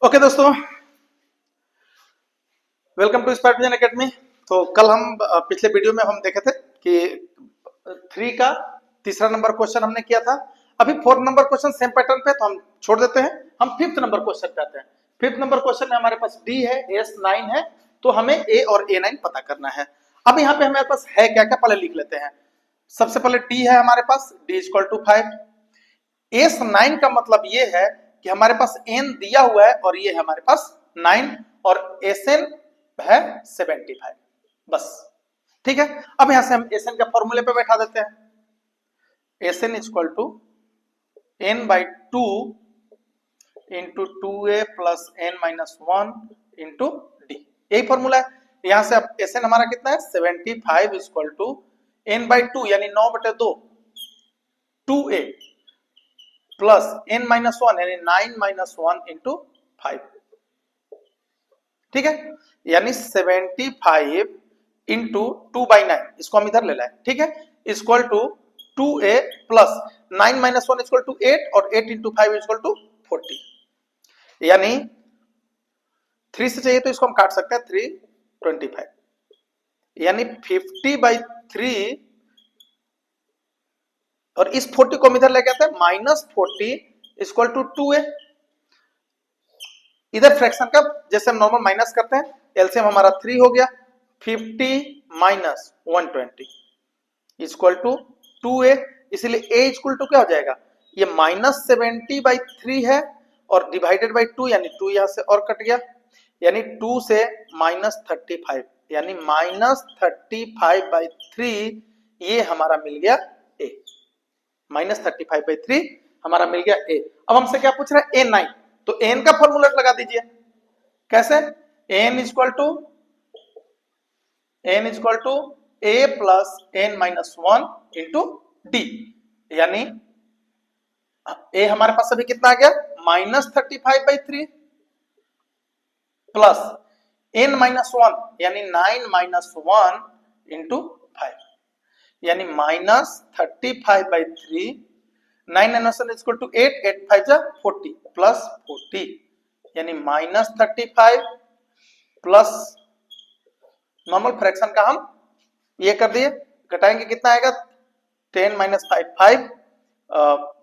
Okay दोस्तों, welcome to Spark Vision Academy. तो कल हम पिछले वीडियो में हम देखे थे कि 3 का तीसरा नंबर क्वेश्चन हमने किया था। अभी 4th number question same pattern पे, तो हम छोड़ देते हैं। हम 5th नंबर क्वेश्चन पे आते हैं। 5th नंबर क्वेश्चन में हमारे पास डी है, एस 9 है, तो हमें ए और ए 9 पता करना है। अब यहाँ पे हमारे पास है क्या क्या, पहले लिख लेते हैं। सबसे पहले डी है हमारे पास, डी इक्वल टू 5। एस 9 का मतलब ये है कि हमारे पास एन दिया हुआ है और ये है हमारे पास 9 और एस एन है 75। बस ठीक है। अब यहां से हम एस एन का फॉर्मूले पे बैठा देते हैं। S N equal to N by 2 into 2a plus N minus 1 into D, यही फॉर्मूला है। यहां से अब एस एन हमारा कितना है 75 इक्वल टू एन बाई 2 यानी 9/2 2a प्लस n माइनस 1 यानी 9 माइनस 1 इंटू 5। ठीक है, यानी 75 इंटू 2/9, इसको हम इधर ले लाए। ठीक है, equal to 2a plus 9 minus 1 equal to 8 और 8 इंटू 5 इक्वल टू 40। यानी 3 से चाहिए तो इसको हम काट सकते हैं 325, यानी 50/3 और इस 40 को हम इधर लेके आते हैं -40 इक्वल टू 2a। इधर फ्रैक्शन का जैसे हम नॉर्मल माइनस करते हैं, एलसीएम हमारा 3 हो गया। 50 माइनस 120 इक्वल टू 2a, इसलिए a इक्वल टू क्या हो जाएगा, ये -70/3 है और डिवाइडेड बाई 2 यानी 2 यहां से और कट गया, यानी 2 से -35 यानी -35/3 ये हमारा मिल गया a। -35/3 हमारा मिल गया a। अब हमसे क्या पूछ रहा है, a9, तो n का फॉर्मूला लगा दीजिए। कैसे, n equal to a plus n minus 1 into D, यानी a हमारे पास अभी कितना आ गया -35/3 प्लस n माइनस 1 यानी 9 माइनस 1 इंटू 5, यानी -35/3 9 माइनस 1 इक्वल टू 8, 8 5 जा 40 प्लस 40, यानी -35 प्लस नॉर्मल फ्रैक्शन का हम ये कर दिए, घटाएंगे कितना आएगा 10 माइनस 5 5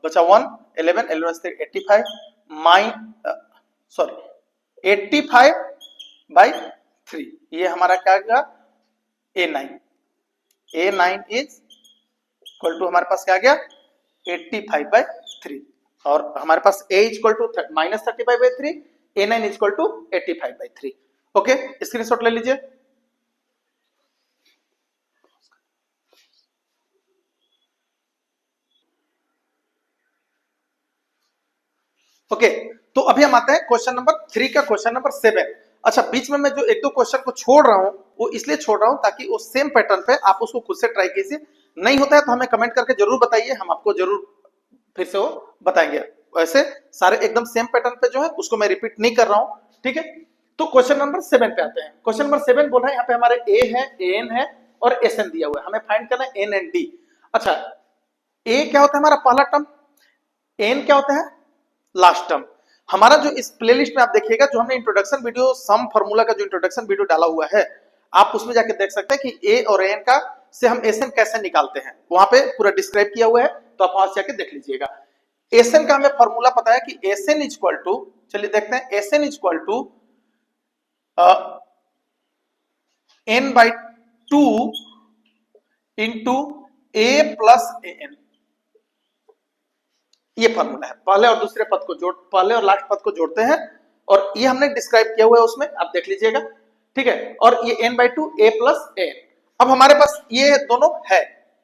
बचा 1 11 11 से 85 85/3, ये हमारा क्या आएगा a9। a9 is equal to हमारे पास क्या आ गया 85/3 और हमारे पास a equal to -35/3, a9 equal to 85/3। Okay, screenshot ले लीजिए। ओके, तो अभी हम आते हैं क्वेश्चन नंबर 3 का क्वेश्चन नंबर 7। अच्छा, बीच में मैं जो एक दो क्वेश्चन को छोड़ रहा हूं वो इसलिए छोड़ रहा हूं ताकि उस सेम पैटर्न पे आप उसको खुद से ट्राई कीजिए। नहीं होता है तो हमें कमेंट करके जरूर बताइए, हम आपको जरूर फिर से वो बताएंगे। वैसे सारे एकदम सेम पैटर्न पे जो है उसको मैं रिपीट नहीं कर रहा हूं। ठीक है, तो क्वेश्चन नंबर 7 पे आते हैं। क्वेश्चन नंबर 7 बोल रहा है यहाँ पे हमारे ए है, एन है और एस एन दिया हुआ है, हमें फाइंड करना है एन एंड डी। अच्छा, ए क्या होता है हमारा पहला टर्म, एन क्या होता है लास्ट टर्म। हमारा जो इस प्लेलिस्ट में आप देखिएगा, जो हमने इंट्रोडक्शन वीडियो सम फार्मूला का जो इंट्रोडक्शन वीडियो डाला हुआ है, आप उसमें जाके देख सकते हैं कि ए और एन का से हम एसएन कैसे निकालते हैं, वहां पे पूरा डिस्क्राइब किया हुआ है, तो आप वहां से जाके देख लीजिएगा। एसएन का हमें फार्मूला पता है कि एसएन इक्वल टू, चलिए देखते हैं, SN equal to N by 2 into A plus A N, ये फॉर्मूला है। पहले और दूसरे पद को पहले और लास्ट पद को जोड़ते हैं और ये हमने डिस्क्राइब किया हुआ है उसमें, आप देख लीजिएगा। ठीक है, और ये n by 2 a plus a। अब हमारे पास ये दोनों है,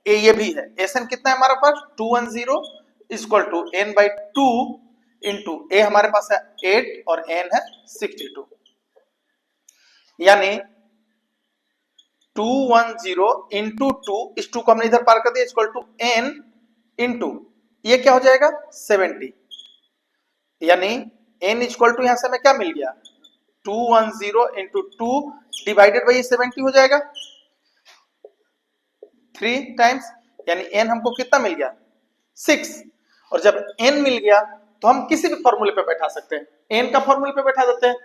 a ये भी है। एसएन कितना है हमारे पास 210 equal to n by 2 into a हमारे पास है 8 और n है 62, यानी 210 इंटू 2, इस 2 को हमने इधर पार कर दिया, इक्वल टू n इंटू ये क्या हो जाएगा 70, यानी n इक्वल टू यहां से हमें क्या मिल गया 210 इंटू 2 डिवाइडेड बाई 70 हो जाएगा 3 टाइम्स, यानी n हमको कितना मिल गया 6, और जब n मिल गया तो हम किसी भी फॉर्मूले पे बैठा सकते हैं, एन का फॉर्मूले पे बैठा देते हैं।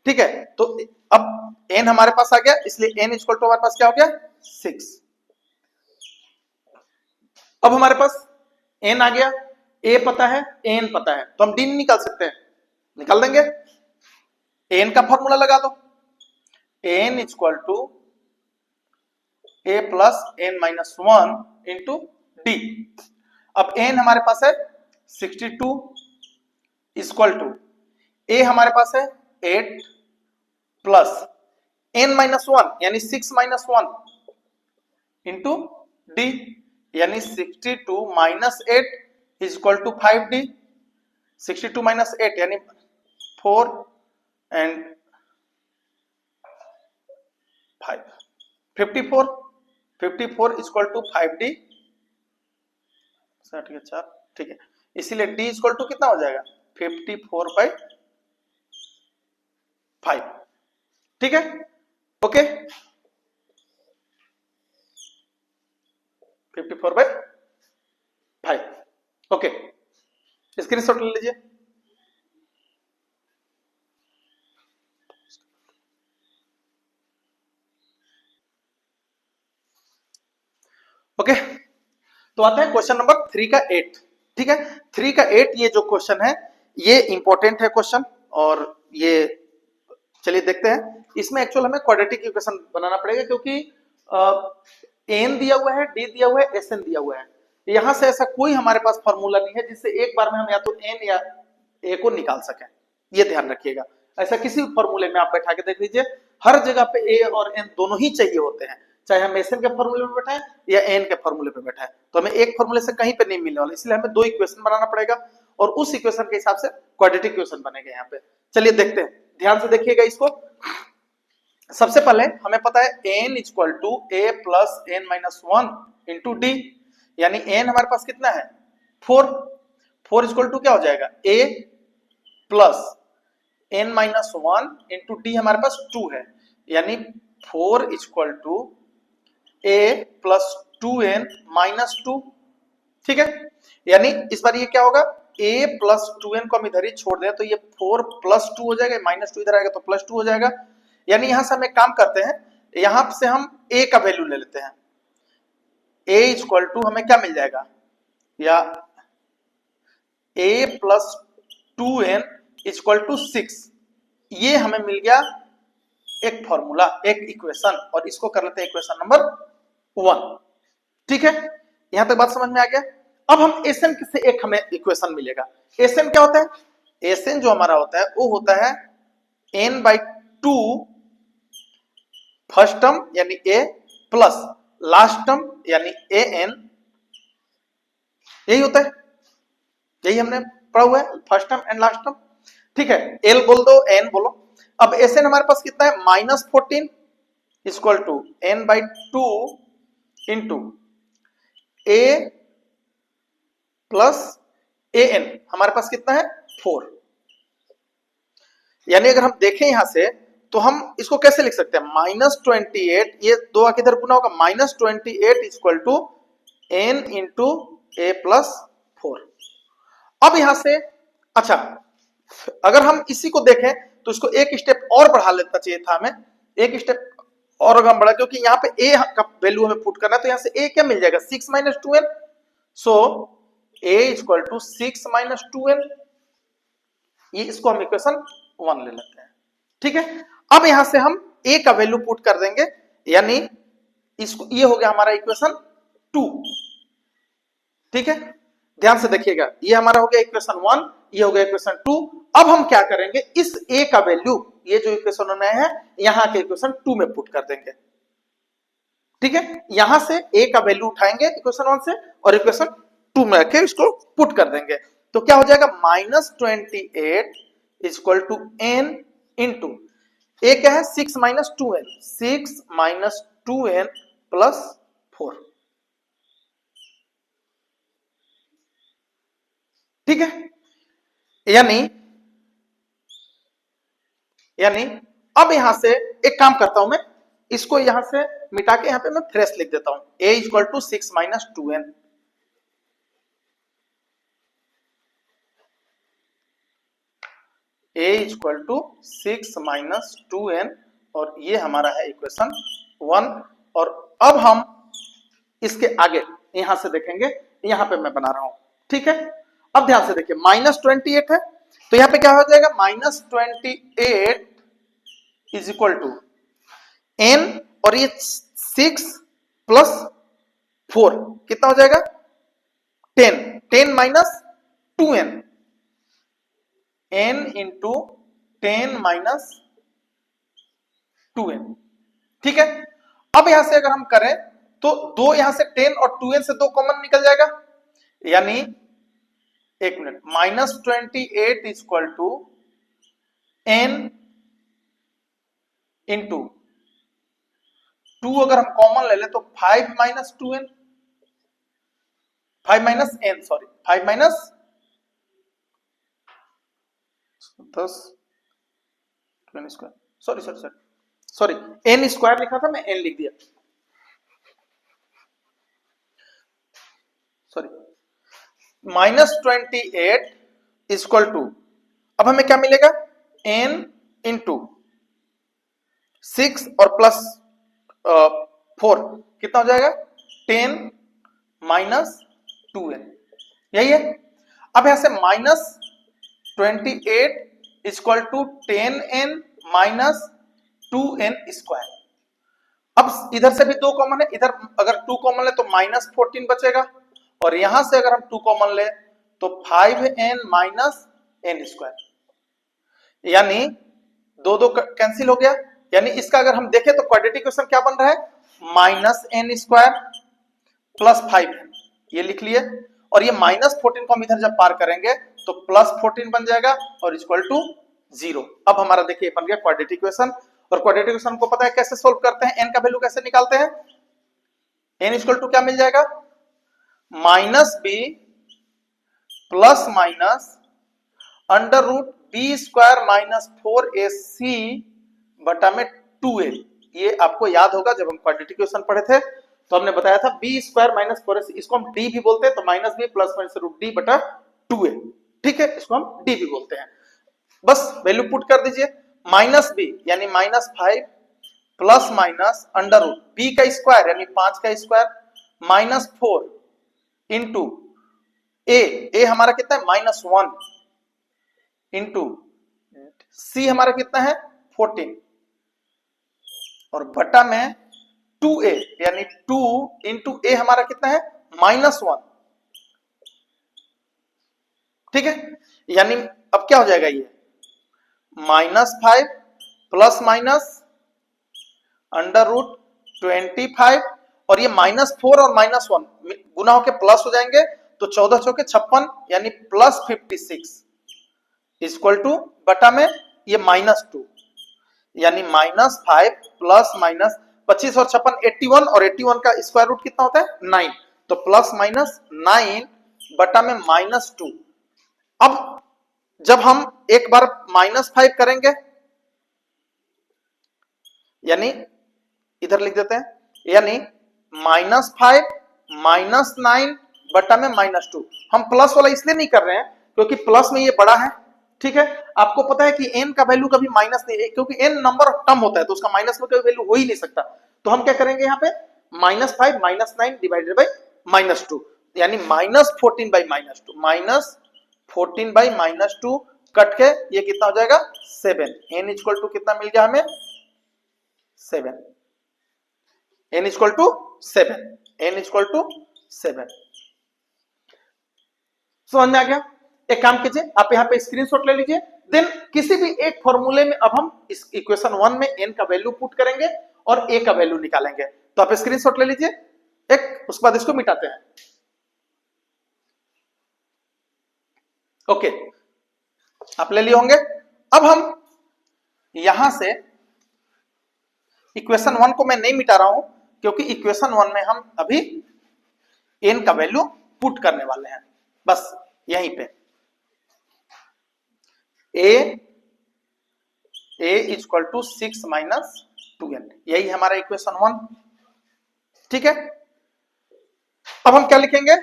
ठीक है, तो अब एन हमारे पास आ गया, इसलिए एन इक्वल टू हमारे पास क्या हो गया 6। अब हमारे पास एन आ गया, ए पता है, एन पता है, तो हम डी निकाल सकते हैं, निकाल देंगे। एन का फॉर्मूला लगा दो, N equal to A plus N minus 1 into D. अब एन हमारे पास है 62 इक्वल टू ए हमारे पास है 8 प्लस एन माइनस 1 यानी 6 माइनस 1 इंटू डी, यानी 62 minus 8 equal to 5d। 62 minus 8 यानी 4 एंड 5 54 54 इक्वल टू 5d। ठीक है 4, ठीक है, इसीलिए d इक्वल टू कितना हो जाएगा 54/5। ठीक है, ओके, 54/5। ओके, स्क्रीनशॉट ले लीजिए। ओके, तो आता है क्वेश्चन नंबर 3 का 8। ठीक है, 3 का 8 ये जो क्वेश्चन है ये इंपॉर्टेंट है क्वेश्चन, और ये चलिए देखते हैं। इसमें एक्चुअल हमें क्वाड्रेटिक इक्वेशन बनाना पड़ेगा, क्योंकि एन दिया हुआ है, डी दिया हुआ है, एस एन दिया हुआ है। यहां से ऐसा कोई हमारे पास फॉर्मूला नहीं है जिससे एक बार में हम या तो एन या ए को निकाल सकें, ये ध्यान रखिएगा। ऐसा किसी भी फॉर्मूले में आप बैठा के देख लीजिए, हर जगह पे ए और एन दोनों ही चाहिए होते हैं, चाहे हम एस एन के फॉर्मूले में बैठे या एन के फॉर्मूले पे बैठा है, तो हमें एक फॉर्मूले से कहीं पे नहीं मिलने वाला, इसलिए हमें दो इक्वेशन बनाना पड़ेगा, और उस इक्वेशन के हिसाब से क्वाड्रेटिक इक्वेशन बनेगा यहाँ पे। चलिए देखते हैं, ध्यान से देखिएगा इसको। सबसे पहले हमें पता है n equal to A plus N minus 1 into D, यानी n हमारे पास कितना है 4। 4 इक्वल टू क्या हो जाएगा a plus N minus 1 into D हमारे पास 2 है, यानी 4 equal to a plus 2n minus 2। ठीक है, यानी इस बार ये क्या होगा a प्लस 2n को हम इधर ही छोड़ दें तो ये 4 प्लस 2 हो जाएगा, माइनस 2 इधर आएगा तो प्लस 2 हो जाएगा। यानी यहां से हम एक काम करते हैं, यहां से हम a का वैल्यू ले लेते हैं, a इक्वल टू हमें क्या मिल जाएगा, या a plus 2n equal to 6, ये हमें मिल गया एक फॉर्मूला, एक इक्वेशन, और इसको कर लेते हैं इक्वेशन नंबर 1। ठीक है, यहां तक बात समझ में आ गया। अब हम एसएन से एक हमें इक्वेशन मिलेगा। एसएन क्या होता है, एसएन जो हमारा होता है वो होता है n/2 फर्स्ट टर्म यानी a प्लस लास्ट टर्म यानी an, यही होता है, यही हमने पढ़ा हुआ है, first term and last term. ठीक है, l बोल दो, n बोलो। अब एसएन हमारे पास कितना है -14 equal to n/2 into a plus an, हमारे पास कितना है 4। यानी अगर हम देखें यहां से तो हम इसको कैसे लिख सकते हैं -28, ये दो आके इधर गुना होगा, -28 equal to n into a plus 4। अब यहां से अच्छा, अगर हम इसी को देखें तो इसको एक स्टेप और बढ़ा लेना चाहिए था हमें, एक स्टेप और अगर हम बढ़ा, क्योंकि यहाँ पे a का वैल्यू हमें पुट करना है, तो यहां से a क्या मिल जाएगा 6 minus 2n, so a equal to 6 minus 2n, ये इसको हम इक्वेशन 1 ले लेते हैं। ठीक है, अब यहां से हम a का वैल्यू पुट कर देंगे, यानी इसको, ये हो गया हमारा इक्वेशन 2। ठीक है, ध्यान से देखिएगा, ये हमारा हो गया इक्वेशन 1, ये हो गया इक्वेशन 2। अब हम क्या करेंगे, इस a का वैल्यू, ये जो इक्वेशन में है यहां के इक्वेशन 2 में पुट कर देंगे। ठीक है, यहां से a का वैल्यू उठाएंगे इक्वेशन 1 से और इक्वेशन 2 में रखे इसको पुट कर देंगे, तो क्या हो जाएगा -28 equal to n into a क्या है 6 minus 2n, 6 minus 2n plus 4। ठीक है, यानी अब यहां से एक काम करता हूं मैं, इसको यहां से मिटा के यहां पे मैं फ्रेश लिख देता हूं, a equal to 6 minus 2n। a equal to 6 minus 2n, और ये हमारा है इक्वेशन 1। और अब हम इसके आगे यहां से देखेंगे, यहां पे मैं बना रहा हूं, ठीक है। अब ध्यान से देखिए, -28 है, तो यहां पे क्या हो जाएगा, -28 इज इक्वल टू n, और ये 6 प्लस 4 कितना हो जाएगा, 10, 10 minus 2n, n into 10 minus 2n, ठीक है। अब यहां से अगर हम करें तो दो, यहां से 10 और 2n से 2 कॉमन निकल जाएगा, यानी एक मिनट, -28 इक्वल टू n इंटू 2, अगर हम कॉमन ले ले तो 5 minus 2n, 5 minus n, sorry 5 minus 10 square, sorry sorry sorry sorry, n square लिखा था, मैं n लिख दिया, सॉरी। -28 इक्वल टू, अब हमें क्या मिलेगा, n इंटू 6 और प्लस 4 कितना हो जाएगा, 10 माइनस 2n, यही है। अब यहां से -28 equal to 10n minus 2n square. अब इधर से भी 2 कॉमन है, इधर अगर 2 कॉमन ले तो -14 बचेगा, और यहां से अगर हम 2 कॉमन ले तो 5n माइनस n स्क्वायर, यानी दो दो कैंसिल हो गया, यानी इसका अगर हम देखें तो क्वाड्रेटिक इक्वेशन क्या बन रहा है, -n स्क्वायर प्लस 5n, ये लिख लिए, और ये -14 को हम इधर जब पार करेंगे तो +14 बन जाएगा और इक्वल टू 0। अब हमारा देखिए बन गया क्वाड्रेटिक इक्वेशन, और क्वाड्रेटिक इक्वेशन को पता है कैसे सोल्व करते हैं, n का वैल्यू कैसे निकालते हैं, n इक्वल टू क्या मिल जाएगा, -b plus minus under root B square minus 4ac बटा में 2a। ये आपको याद होगा जब हम क्वाड्रेटिक इक्वेशन पढ़े थे तो हमने बताया था बी स्क्वायर माइनस 4ac, इसको हम d भी बोलते हैं, तो -b plus minus root d बटा 2a, ठीक है, इसको हम d भी बोलते हैं। बस वैल्यू पुट कर दीजिए, -b यानी -5 plus minus under root b का स्क्वायर यानी 5 का स्क्वायर -4 इंटू a हमारा कितना है, -1 इंटू c हमारा कितना है 14, और बटा में 2a यानी 2 इंटू a हमारा कितना है -1, ठीक है। यानी अब क्या हो जाएगा, ये -5 प्लस माइनस अंडर रूट 25, और ये -4 और -1 गुना होके प्लस हो जाएंगे, तो 14 चौके 56 यानी +56 इक्वल टू बटा में ये -2, यानी -5 प्लस माइनस 25 और 56 81, और 81 का स्क्वायर रूट कितना होता है 9, तो +-9 बटा में -2। अब जब हम एक बार -5 करेंगे, यानी इधर लिख देते हैं, यानी -5 -9 बटा में -2। हम प्लस वाला इसलिए नहीं कर रहे हैं क्योंकि प्लस में ये बड़ा है, ठीक है। आपको पता है कि n का वैल्यू कभी माइनस नहीं है, क्योंकि n नंबर ऑफ टर्म होता है तो उसका माइनस में कोई वैल्यू हो ही नहीं सकता। तो हम क्या करेंगे यहाँ पे, -5 -9 डिवाइडेड बाई -2, यानी -14 बाई -2, -14 बाई -2 कट के ये कितना हो जाएगा 7, n इक्वल टू कितना मिल गया हमें 7, n equal to 7, n equal to 7। समझ में आ गया। एक काम कीजिए, आप यहाँ पे स्क्रीनशॉट ले लीजिए, देन किसी भी एक फॉर्मूले में अब हम इस इक्वेशन 1 में n का वैल्यू पुट करेंगे और a का वैल्यू निकालेंगे। तो आप स्क्रीनशॉट ले लीजिए एक, उसके बाद इसको मिटाते हैं। ओके, आप ले लिए होंगे। अब हम यहां से इक्वेशन 1 को मैं नहीं मिटा रहा हूं क्योंकि इक्वेशन 1 में हम अभी n का वैल्यू पुट करने वाले हैं, बस यहीं पे a equal to 6 minus 2n, यही है हमारा इक्वेशन 1, ठीक है। अब हम क्या लिखेंगे,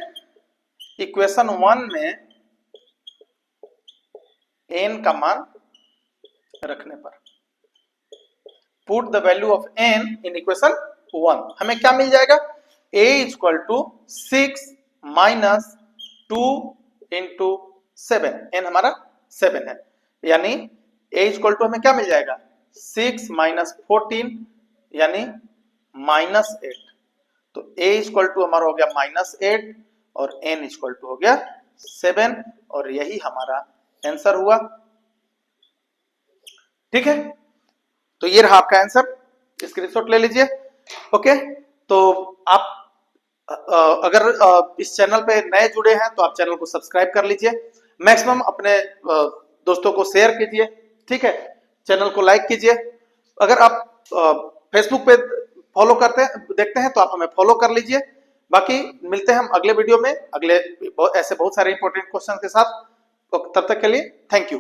इक्वेशन 1 में n का मान रखने पर, put the value of n in equation 1, हमें क्या मिल जाएगा, a equal to 6 minus 2 into 7, n हमारा 7 है, यानी a इक्वल टू हमें क्या मिल जाएगा 6 माइनस 14 यानी -8, तो a इक्वल टू हमारा हो गया -8 और n इक्वल टू हो गया 7 और यही हमारा आंसर हुआ। ठीक है, तो ये रहा आपका आंसर, स्क्रीनशॉट ले लीजिए। ओके, तो आप अगर इस चैनल पे नए जुड़े हैं तो आप चैनल को सब्सक्राइब कर लीजिए, मैक्सिमम अपने दोस्तों को शेयर कीजिए। ठीक है, चैनल को लाइक कीजिए। अगर आप फेसबुक पे फॉलो करते हैं देखते हैं तो आप हमें फॉलो कर लीजिए। बाकी मिलते हैं हम अगले वीडियो में, अगले ऐसे बहुत सारे इंपॉर्टेंट क्वेश्चन के साथ। तो तब तक के लिए थैंक यू।